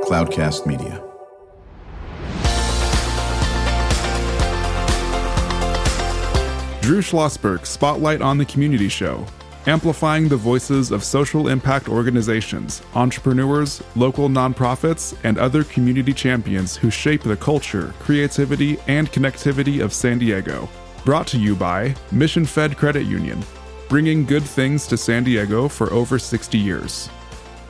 Cloudcast Media. Drew Schlosberg Spotlight on the Community Show, amplifying the voices of social impact organizations, entrepreneurs, local nonprofits, and other community champions who shape the culture, creativity, and connectivity of San Diego. Brought to you by Mission Fed Credit Union, bringing good things to San Diego for over 60 years.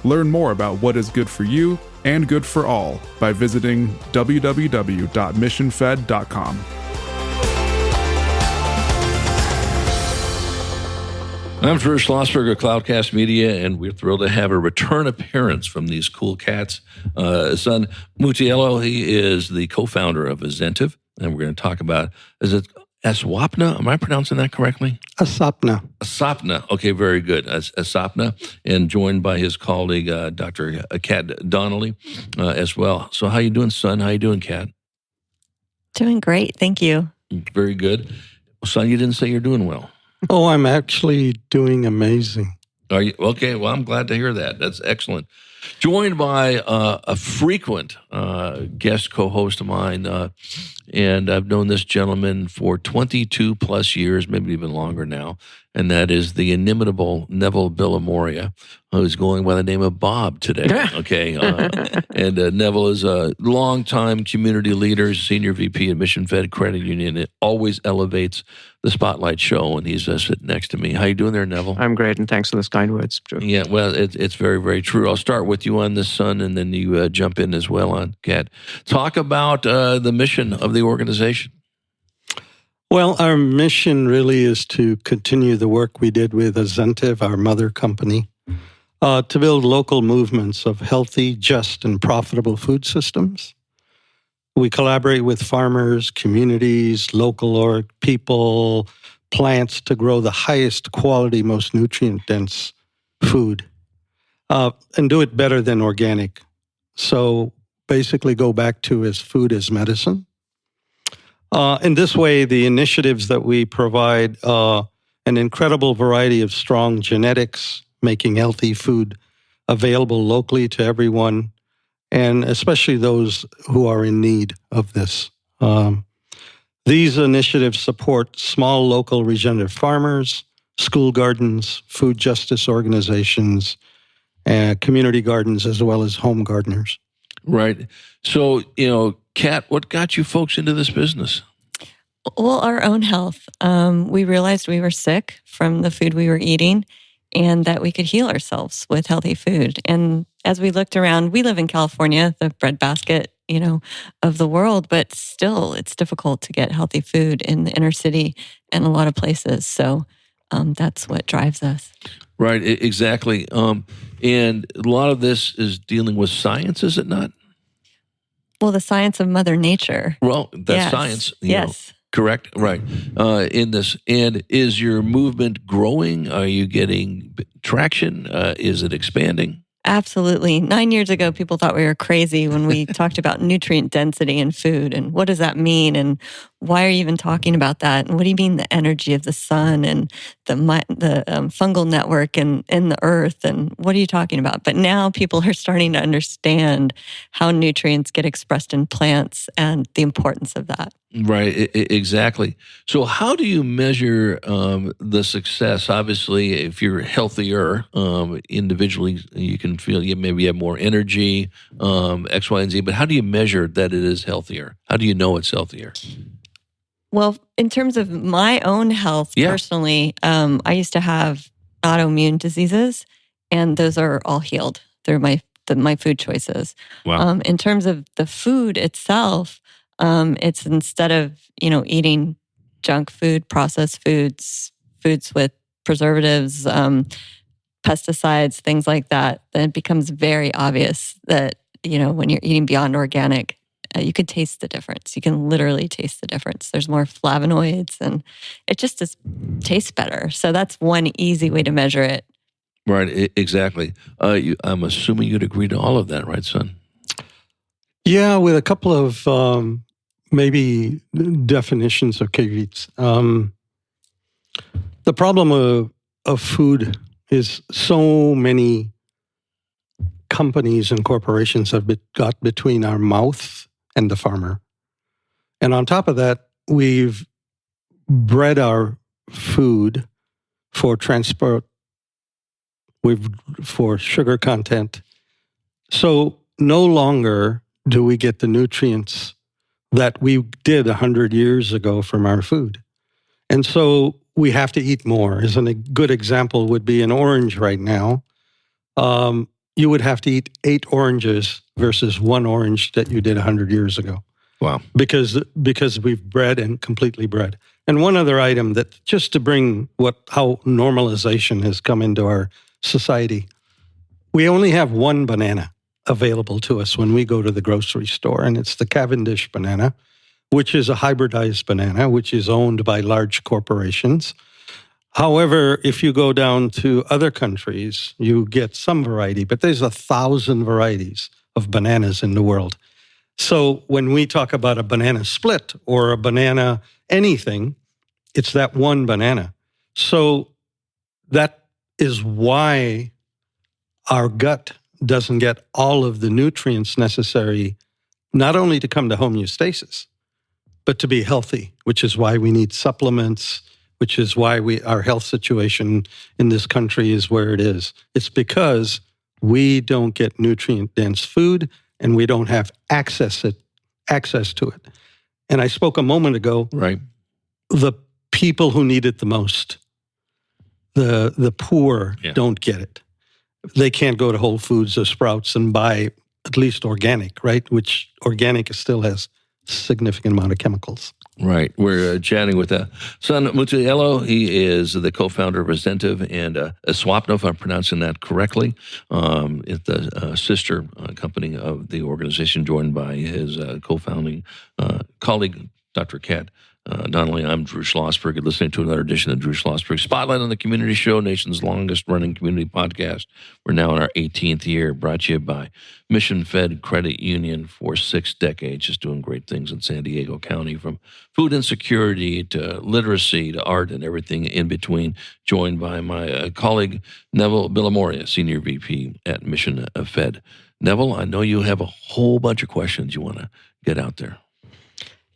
Learn more about what is good for you and good for all by visiting www.missionfed.com. I'm Drew Schlosberg of Cloudcast Media, and we're thrilled to have a return appearance from these cool cats. Sun Mutialu, he is the co-founder of Azentive, and we're going to talk about, is it Aswapna? Am I pronouncing that correctly? Aswapna. Aswapna. Okay, very good. Aswapna, and joined by his colleague, Dr. Kat Donnelly, as well. So how you doing, Sun? How you doing, Kat? Doing great, thank you. Very good. Sun, you didn't say you're doing well. Oh, I'm actually doing amazing. Are you? Okay, well, I'm glad to hear that. That's excellent. Joined by a frequent guest co-host of mine, and I've known this gentleman for 22 plus years, maybe even longer now, and that is the inimitable Neville Villamoria, who's going by the name of Bob today. Okay, and Neville is a longtime community leader, senior VP at Mission Fed Credit Union. It always elevates the Spotlight show, and he's sitting next to me. How you doing there, Neville? I'm great, and thanks for those kind words, Drew. Yeah, well, it's very, very true. I'll start with you on this, Sun, and then you jump in as well on Kat. Talk about the mission of the organization. Well, our mission really is to continue the work we did with Azentive, our mother company, to build local movements of healthy, just, and profitable food systems. We collaborate with farmers, communities, local people, plants to grow the highest quality, most nutrient-dense food, and do it better than organic. So basically go back to as food as medicine. In this way, the initiatives that we provide an incredible variety of strong genetics, making healthy food available locally to everyone, and especially those who are in need of this. These initiatives support small local regenerative farmers, school gardens, food justice organizations, community gardens, as well as home gardeners. Right. So, Kat, what got you folks into this business? Well, our own health. We realized we were sick from the food we were eating and that we could heal ourselves with healthy food. And as we looked around, we live in California, the breadbasket, of the world, but still it's difficult to get healthy food in the inner city and a lot of places. So that's what drives us. Right, exactly. And a lot of this is dealing with science, is it not? Well, the science of Mother Nature. Well, that's science. Yes. Correct. Right. In this, and is your movement growing? Are you getting traction? Is it expanding? Absolutely. 9 years ago, people thought we were crazy when we talked about nutrient density in food and what does that mean and why are you even talking about that? And what do you mean the energy of the sun and the fungal network and the earth and what are you talking about? But now people are starting to understand how nutrients get expressed in plants and the importance of that. Right, exactly. So how do you measure the success? Obviously, if you're healthier individually, you can feel you maybe have more energy, X, Y, and Z, but how do you measure that it is healthier? How do you know it's healthier? Well, in terms of my own health, personally, I used to have autoimmune diseases, and those are all healed through my food choices. Wow. In terms of the food itself, it's instead of, eating junk food, processed foods with preservatives, pesticides, things like that, then it becomes very obvious that, when you're eating beyond organic, you can taste the difference. You can literally taste the difference. There's more flavonoids and it just tastes better. So that's one easy way to measure it. Right, exactly. I'm assuming you'd agree to all of that, right, Sun? Yeah, with a couple of maybe definitions of caveats. The problem of food is so many companies and corporations have got between our mouth and the farmer. And on top of that, we've bred our food for transport, for sugar content. So no longer do we get the nutrients that we did 100 years ago from our food. And so we have to eat more. As a good example would be an orange right now. You would have to eat 8 oranges versus 1 orange that you did 100 years ago. Wow. Because we've bred and completely bred. And one other item that just to bring how normalization has come into our society, we only have one banana available to us when we go to the grocery store, and it's the Cavendish banana, which is a hybridized banana, which is owned by large corporations. However, if you go down to other countries, you get some variety, but there's 1,000 varieties of bananas in the world. So when we talk about a banana split or a banana anything, it's that one banana. So that is why our gut doesn't get all of the nutrients necessary, not only to come to homeostasis, but to be healthy, which is why we need supplements, which is why our health situation in this country is where it is. It's because we don't get nutrient-dense food and we don't have access to it. And I spoke a moment ago, Right. The people who need it the most, the poor, don't get it. They can't go to Whole Foods or Sprouts and buy at least organic, right? Which organic still has a significant amount of chemicals. Right. We're chatting with Sun Mutialu. He is the co-founder of Azentive and Aswapna, if I'm pronouncing that correctly. It's the sister company of the organization, joined by his co-founding colleague, Dr. Kat Donnelly. I'm Drew Schlosberg. You're listening to another edition of Drew Schlosberg Spotlight on the Community Show, nation's longest-running community podcast. We're now in our 18th year, brought to you by Mission Fed Credit Union for 6 decades, just doing great things in San Diego County, from food insecurity to literacy to art and everything in between, joined by my colleague, Neville Villamoria, Senior VP at Mission Fed. Neville, I know you have a whole bunch of questions you want to get out there.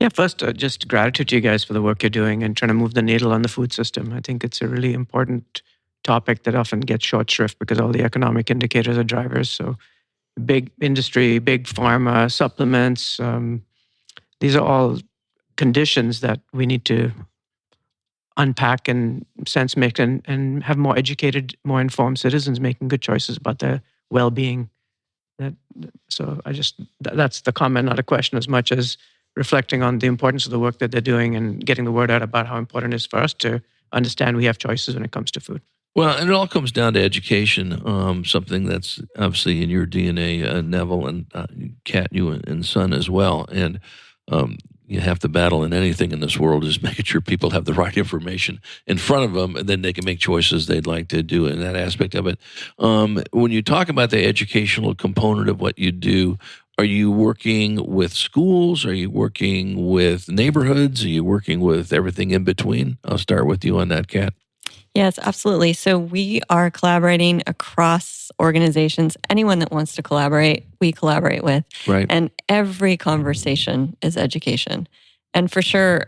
Yeah, first, just gratitude to you guys for the work you're doing and trying to move the needle on the food system. I think it's a really important topic that often gets short shrift because all the economic indicators are drivers. So big industry, big pharma, supplements, these are all conditions that we need to unpack and sense make and have more educated, more informed citizens making good choices about their well-being. That's the comment, not a question, as much as reflecting on the importance of the work that they're doing and getting the word out about how important it is for us to understand we have choices when it comes to food. Well, and it all comes down to education, something that's obviously in your DNA, Neville, and Kat, you and Sun as well. And you have to battle in anything in this world is making sure people have the right information in front of them, and then they can make choices they'd like to do in that aspect of it. When you talk about the educational component of what you do, are you working with schools? Are you working with neighborhoods? Are you working with everything in between? I'll start with you on that, Kat. Yes, absolutely. So we are collaborating across organizations. Anyone that wants to collaborate, we collaborate with. Right. And every conversation is education. And for sure,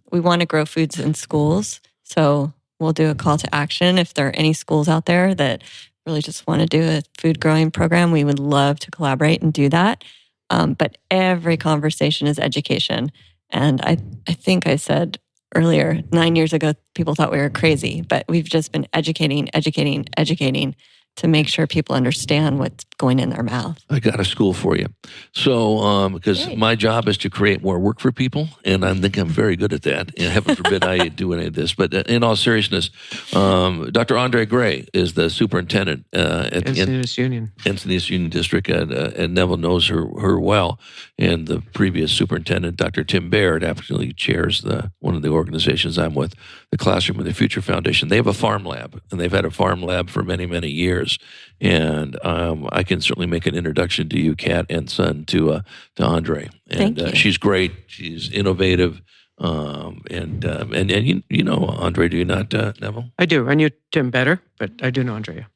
we want to grow foods in schools. So we'll do a call to action. If there are any schools out there that really just want to do a food growing program, we would love to collaborate and do that. But every conversation is education. And I think I said earlier, 9 years ago, people thought we were crazy, but we've just been educating to make sure people understand what's going in their mouth. I got a school for you. So, because Great. my job is to create more work for people, and I think I'm very good at that. And heaven forbid I do any of this. But in all seriousness, Dr. Andre Gray is the superintendent at Encinitas Union. Encinitas Union District, and Neville knows her well. And the previous superintendent, Dr. Tim Baird, actually chairs one of the organizations I'm with, the Classroom of the Future Foundation. They have a farm lab, and they've had a farm lab for many, many years. And I can certainly make an introduction to you, Kat and Sun, to Andre. And Thank you. she's great. She's innovative. And you know Andre, do you not, Neville? I do. I knew Tim better, but I do know Andrea.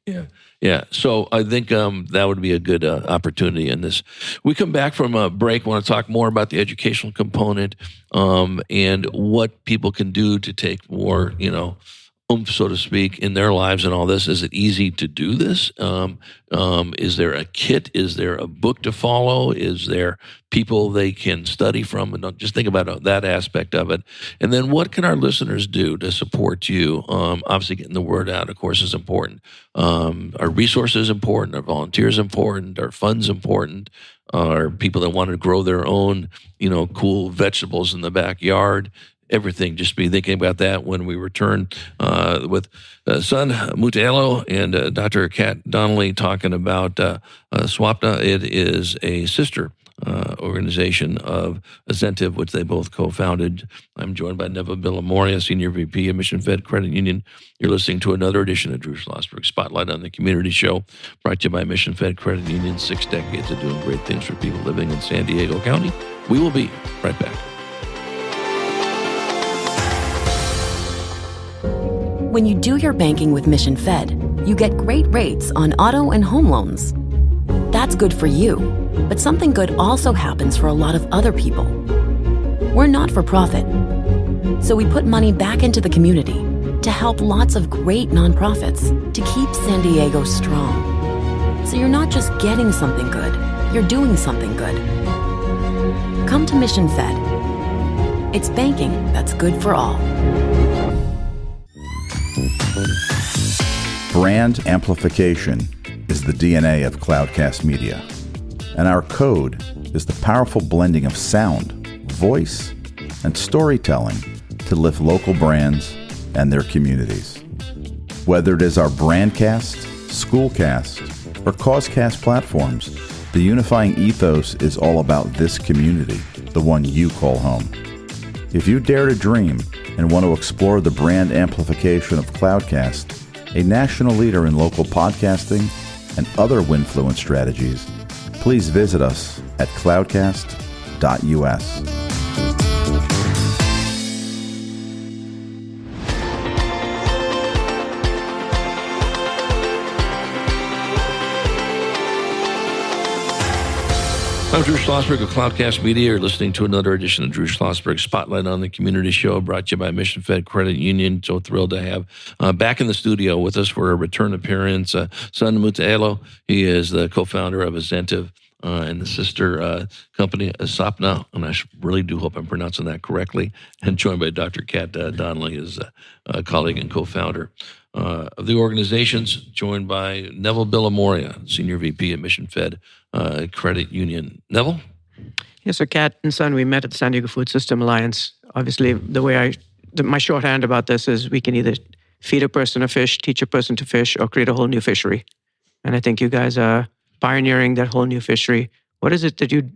Yeah. So I think that would be a good opportunity in this. We come back from a break. Want to talk more about the educational component and what people can do to take more, oomph, so to speak, in their lives and all this. Is it easy to do this? Is there a kit? Is there a book to follow? Is there people they can study from? And just think about that aspect of it. And then what can our listeners do to support you? Obviously, getting the word out, of course, is important. Are resources important? Are volunteers important? Are funds important? Are people that want to grow their own, cool vegetables in the backyard? Everything. Just be thinking about that when we return with Sun Mutialu and Dr. Kat Donnelly talking about Aswapna. It is a sister organization of Azentive, which they both co-founded. I'm joined by Neville Villamoria, Senior VP of Mission Fed Credit Union. You're listening to another edition of Drew Schlosberg Spotlight on the Community Show, brought to you by Mission Fed Credit Union. 6 decades of doing great things for people living in San Diego County. We will be right back. When you do your banking with Mission Fed, you get great rates on auto and home loans. That's good for you, but something good also happens for a lot of other people. We're not for profit, so we put money back into the community to help lots of great nonprofits to keep San Diego strong. So you're not just getting something good, you're doing something good. Come to Mission Fed. It's banking that's good for all. Brand amplification is the DNA of Cloudcast Media, and our code is the powerful blending of sound, voice, and storytelling to lift local brands and their communities. Whether it is our Brandcast, Schoolcast, or Causecast platforms, the unifying ethos is all about this community, the one you call home. If you dare to dream and want to explore the brand amplification of Cloudcast, a national leader in local podcasting and other Winfluence strategies, please visit us at cloudcast.us. I'm Drew Schlosberg of Cloudcast Media. You're listening to another edition of Drew Schlosberg Spotlight on the Community Show, brought to you by Mission Fed Credit Union. So thrilled to have back in the studio with us for a return appearance, Sun Mutialu. He is the co-founder of Azentive and the sister company Aswapna, and I really do hope I'm pronouncing that correctly, and joined by Dr. Kat Donnelly, his colleague and co-founder of the organizations, joined by Neville Villamoria, Senior VP at Mission Fed Credit Union. Neville? Yeah, so Kat and Sun, we met at the San Diego Food System Alliance. Obviously, my shorthand about this is we can either feed a person a fish, teach a person to fish, or create a whole new fishery. And I think you guys are pioneering that whole new fishery. What is it that you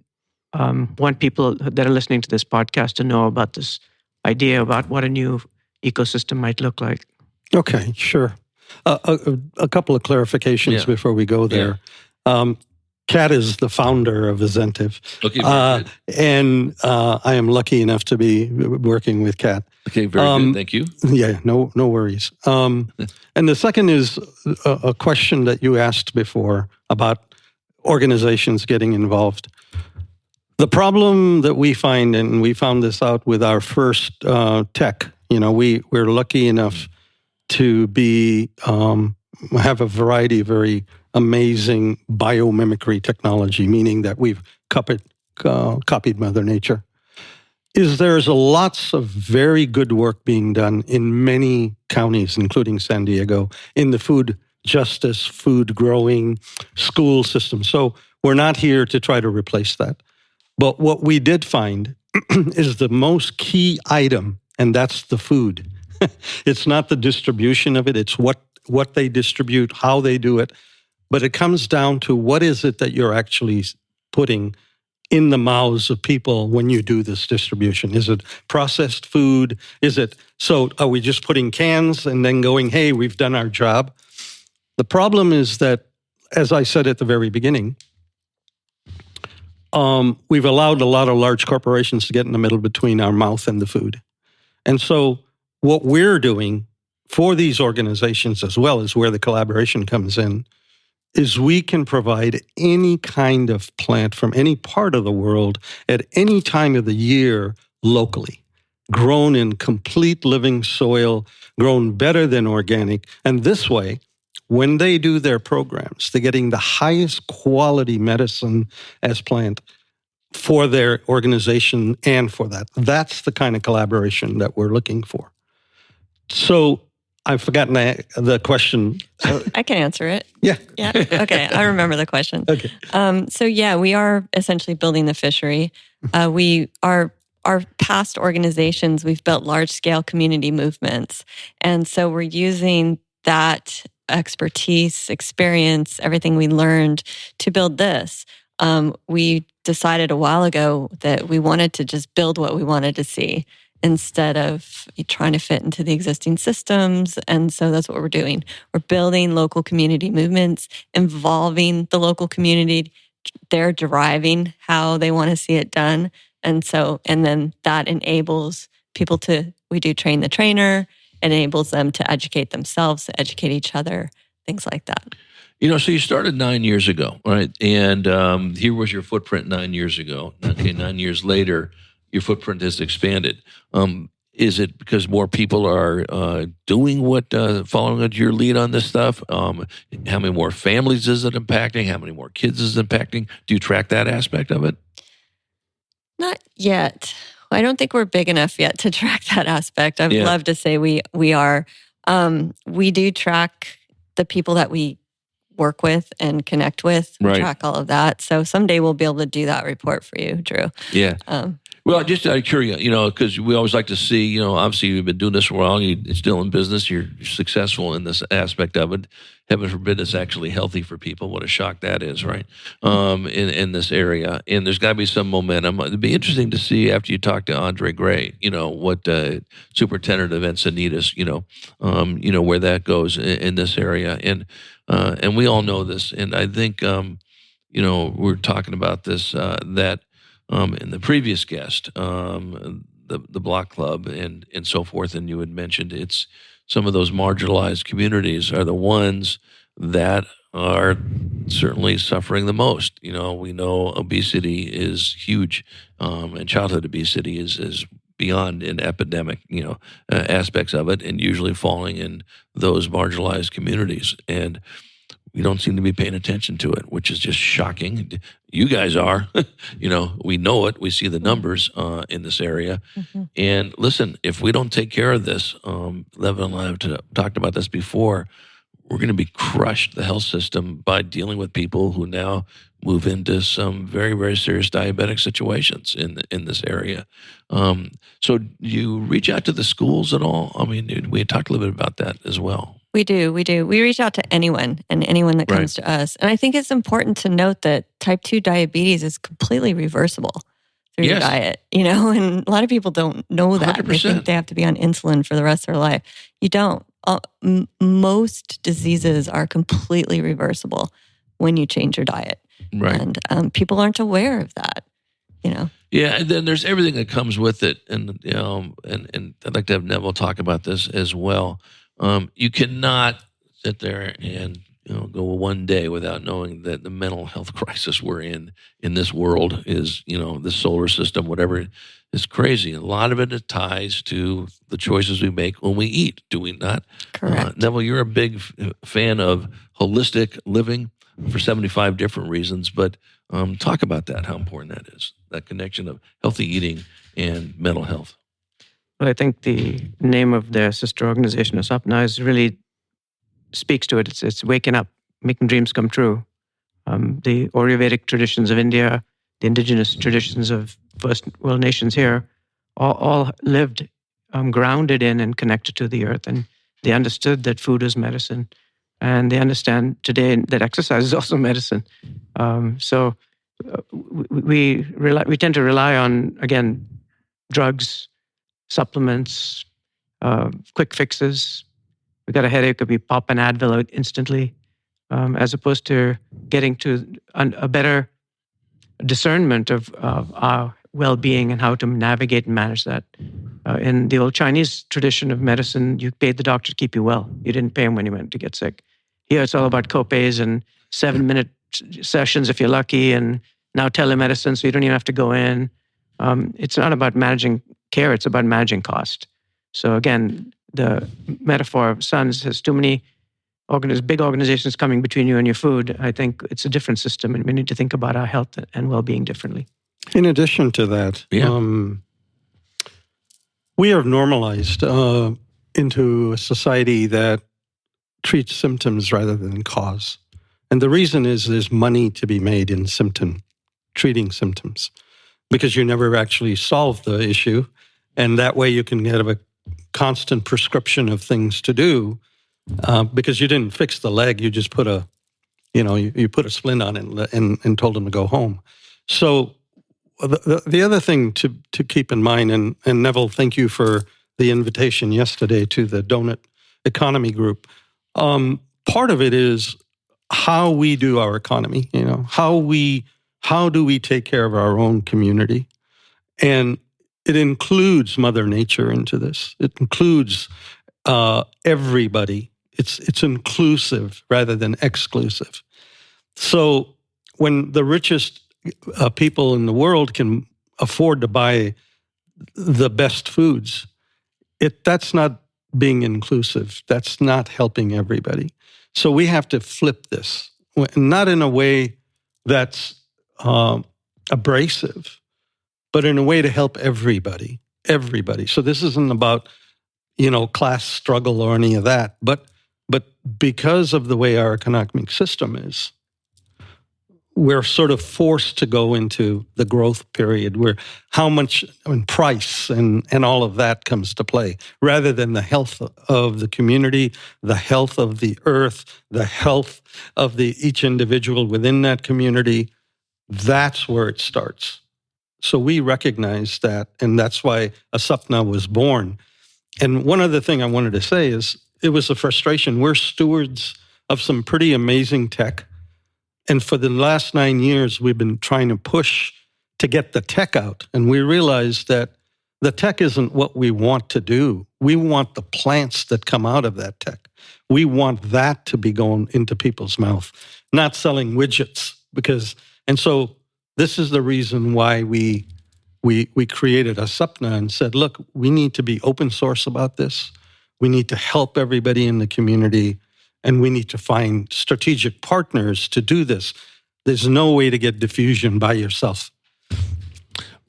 want people that are listening to this podcast to know about this idea about what a new ecosystem might look like? Okay, sure. A couple of clarifications before we go there. Yeah. Kat is the founder of Azentive. Okay, and I am lucky enough to be working with Kat. Okay, very good. Thank you. Yeah, no worries. And the second is a question that you asked before about organizations getting involved. The problem that we find, and we found this out with our first tech, we're lucky enough to be have a variety of very amazing biomimicry technology, meaning that we've copied Mother Nature. There's lots of very good work being done in many counties, including San Diego, in the food justice, food growing, school system. So we're not here to try to replace that. But what we did find is the most key item, and that's the food. It's not the distribution of it. It's what they distribute, how they do it. But it comes down to what is it that you're actually putting in the mouths of people when you do this distribution? Is it processed food? So are we just putting cans and then going, hey, we've done our job? The problem is that, as I said at the very beginning, we've allowed a lot of large corporations to get in the middle between our mouth and the food. And so what we're doing for these organizations, as well as where the collaboration comes in, is we can provide any kind of plant from any part of the world at any time of the year locally, grown in complete living soil, grown better than organic. And this way, when they do their programs, they're getting the highest quality medicine as plant for their organization and for that. That's the kind of collaboration that we're looking for. So I've forgotten the question. So I can answer it. Yeah. Yeah. Okay. I remember the question. Okay. So yeah, we are essentially building the fishery. Our past organizations, we've built large scale community movements. And so we're using that expertise, experience, everything we learned to build this. We decided a while ago that we wanted to just build what we wanted to see instead of trying to fit into the existing systems. And so that's what we're doing. We're building local community movements, involving the local community. They're driving how they want to see it done. And then that enables people we do train the trainer, it enables them to educate themselves, to educate each other, things like that. So you started 9 years ago, right? And here was your footprint 9 years ago. Okay, 9 years later, your footprint has expanded. Is it because more people are doing following your lead on this stuff? How many more families is it impacting? How many more kids is it impacting? Do you track that aspect of it? Not yet. I don't think we're big enough yet to track that aspect. I'd love to say we are. We do track the people that we work with and connect with. We track all of that. So someday we'll be able to do that report for you, Drew. Yeah. Well, just out of curiosity, because we always like to see, obviously you've been doing this for a while, you're still in business, you're successful in this aspect of it. Heaven forbid it's actually healthy for people. What a shock that is, right? In this area. And there's got to be some momentum. It'd be interesting to see after you talk to Andre Gray, what Superintendent of Encinitas, where that goes in this area. And we all know this. And I think, we're talking about this, that in the previous guest, the Block Club and so forth, and you had mentioned it's some of those marginalized communities are the ones that are certainly suffering the most. We know obesity is huge, and childhood obesity is beyond an epidemic, aspects of it, and usually falling in those marginalized communities. And we don't seem to be paying attention to it, which is just shocking. You guys are, we know it. We see the numbers in this area. Mm-hmm. And listen, if we don't take care of this, Levin and I have talked about this before, we're going to be crushed, the health system, by dealing with people who now move into some very, very serious diabetic situations in this area. So do you reach out to the schools at all? I mean, we talked a little bit about that as well. We do. We reach out to anyone that comes to us. And I think it's important to note that type 2 diabetes is completely reversible through your diet, and a lot of people don't know that. 100%. They think they have to be on insulin for the rest of their life. You don't. Most diseases are completely reversible when you change your diet. Right. And people aren't aware of that, Yeah, and then there's everything that comes with it. And, and I'd like to have Neville talk about this as well. You cannot sit there and go one day without knowing that the mental health crisis we're in this world is, the solar system, whatever, is crazy. A lot of it ties to the choices we make when we eat, do we not? Correct. Neville, you're a big fan of holistic living for 75 different reasons, but talk about that, how important that is, that connection of healthy eating and mental health. Well, I think the name of their sister organization, Aswapna, really speaks to it. It's waking up, making dreams come true. The Ayurvedic traditions of India, the indigenous traditions of first world nations here, all lived grounded in and connected to the earth. And they understood that food is medicine. And they understand today that exercise is also medicine. So we tend to rely on, again, drugs, supplements, quick fixes. We got a headache, we pop an Advil out instantly, as opposed to getting to a better discernment of our well-being and how to navigate and manage that. In the old Chinese tradition of medicine, you paid the doctor to keep you well. You didn't pay him when you went to get sick. Here, it's all about copays and 7-minute sessions if you're lucky, and now telemedicine, so you don't even have to go in. It's not about managing care, it's about managing cost. So again, the metaphor of Sun's has too many big organizations coming between you and your food. I think it's a different system, and we need to think about our health and well-being differently. In addition to that, we have normalized into a society that treats symptoms rather than cause. And the reason is there's money to be made in treating symptoms, because you never actually solve the issue. And that way you can get a constant prescription of things to do, because you didn't fix the leg. You just put you put a splint on it and told them to go home. So the other thing to keep in mind, and Neville, thank you for the invitation yesterday to the Donut Economy Group. Part of it is how we do our economy, how do we take care of our own community? And it includes Mother Nature into this. It includes everybody. It's inclusive rather than exclusive. So when the richest people in the world can afford to buy the best foods, that's not being inclusive. That's not helping everybody. So we have to flip this, not in a way that's abrasive, but in a way to help everybody. So this isn't about, class struggle or any of that, but because of the way our economic system is, we're sort of forced to go into the growth period where how much price and all of that comes to play, rather than the health of the community, the health of the earth, the health of each individual within that community. That's where it starts. So we recognize that, and that's why Aswapna was born. And one other thing I wanted to say is it was a frustration. We're stewards of some pretty amazing tech. And for the last 9 years, we've been trying to push to get the tech out. And we realized that the tech isn't what we want to do. We want the plants that come out of that tech. We want that to be going into people's mouth, not selling widgets. And so this is the reason why we created Aswapna and said, look, we need to be open source about this. We need to help everybody in the community. And we need to find strategic partners to do this. There's no way to get diffusion by yourself.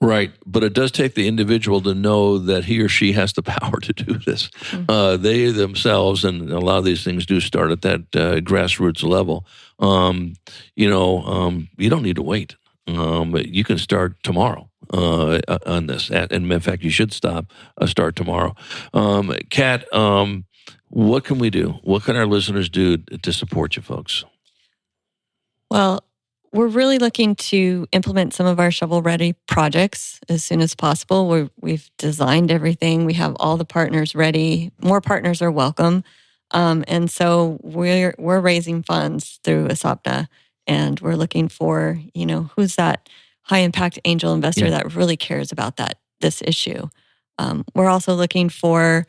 Right. But it does take the individual to know that he or she has the power to do this. They themselves, and a lot of these things do start at that grassroots level. You don't need to wait. You can start tomorrow on this. And in fact, you should start tomorrow. Kat, what can we do? What can our listeners do to support you folks? Well, we're really looking to implement some of our shovel-ready projects as soon as possible. We've designed everything. We have all the partners ready. More partners are welcome. And so we're raising funds through Aswapna, and we're looking for, who's that high-impact angel investor that really cares about this issue. We're also looking for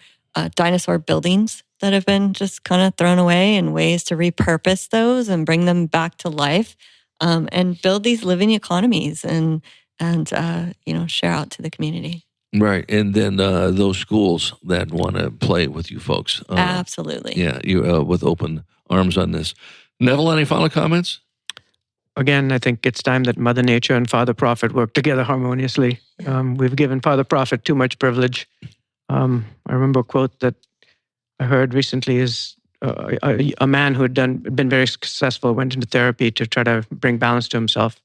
dinosaur buildings that have been just kind of thrown away, and ways to repurpose those and bring them back to life, and build these living economies and share out to the community. Right. And then those schools that want to play with you folks. Absolutely. Yeah, you with open arms on this. Neville, any final comments? Again, I think it's time that Mother Nature and Father Prophet work together harmoniously. We've given Father Prophet too much privilege. I remember a quote that I heard recently is a man who had been very successful went into therapy to try to bring balance to himself.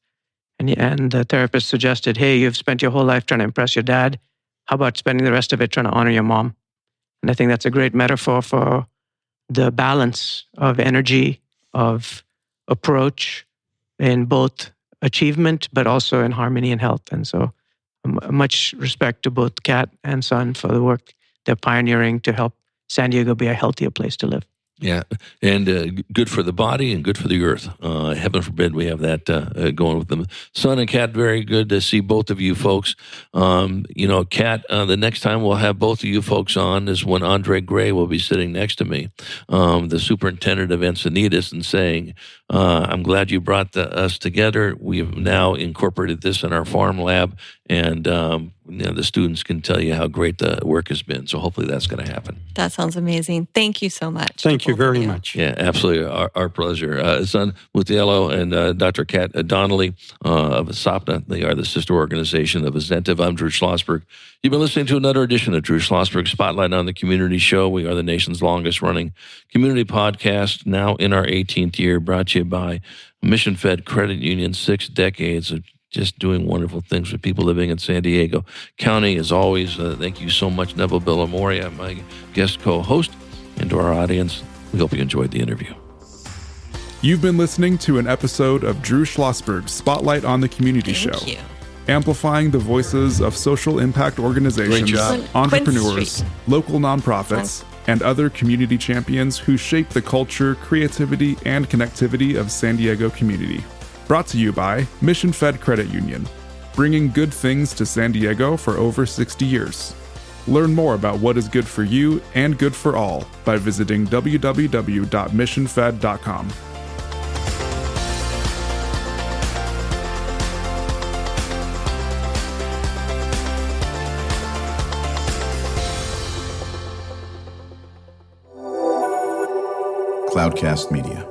And the therapist suggested, hey, you've spent your whole life trying to impress your dad. How about spending the rest of it trying to honor your mom? And I think that's a great metaphor for the balance of energy, of approach in both achievement, but also in harmony and health. And so much respect to both Kat and Sun for the work they're pioneering to help San Diego be a healthier place to live. Yeah, and good for the body and good for the earth. Heaven forbid we have that going with them. Sun and Kat, very good to see both of you folks. Kat, the next time we'll have both of you folks on is when Andre Gray will be sitting next to me, the superintendent of Encinitas, and saying, I'm glad you brought us together. We have now incorporated this in our farm lab, and the students can tell you how great the work has been. So hopefully that's going to happen. That sounds amazing. Thank you so much. Thank you very much. Yeah, absolutely. Our pleasure. Sun Mutialu and Dr. Kat Donnelly of Aswapna. They are the sister organization of Azentive. I'm Drew Schlosberg. You've been listening to another edition of Drew Schlosberg Spotlight on the Community Show. We are the nation's longest running community podcast, now in our 18th year, brought to you by Mission Fed Credit Union, 6 decades of just doing wonderful things with people living in San Diego County. As always, thank you so much, Neville Villamoria, my guest co-host, and to our audience. We hope you enjoyed the interview. You've been listening to an episode of Drew Schlosberg's Spotlight on the Community Show. Thank you. Amplifying the voices of social impact organizations, Great job. entrepreneurs, local nonprofits, and other community champions who shape the culture, creativity, and connectivity of San Diego community. Brought to you by Mission Fed Credit Union, bringing good things to San Diego for over 60 years. Learn more about what is good for you and good for all by visiting www.missionfed.com. Cloudcast Media.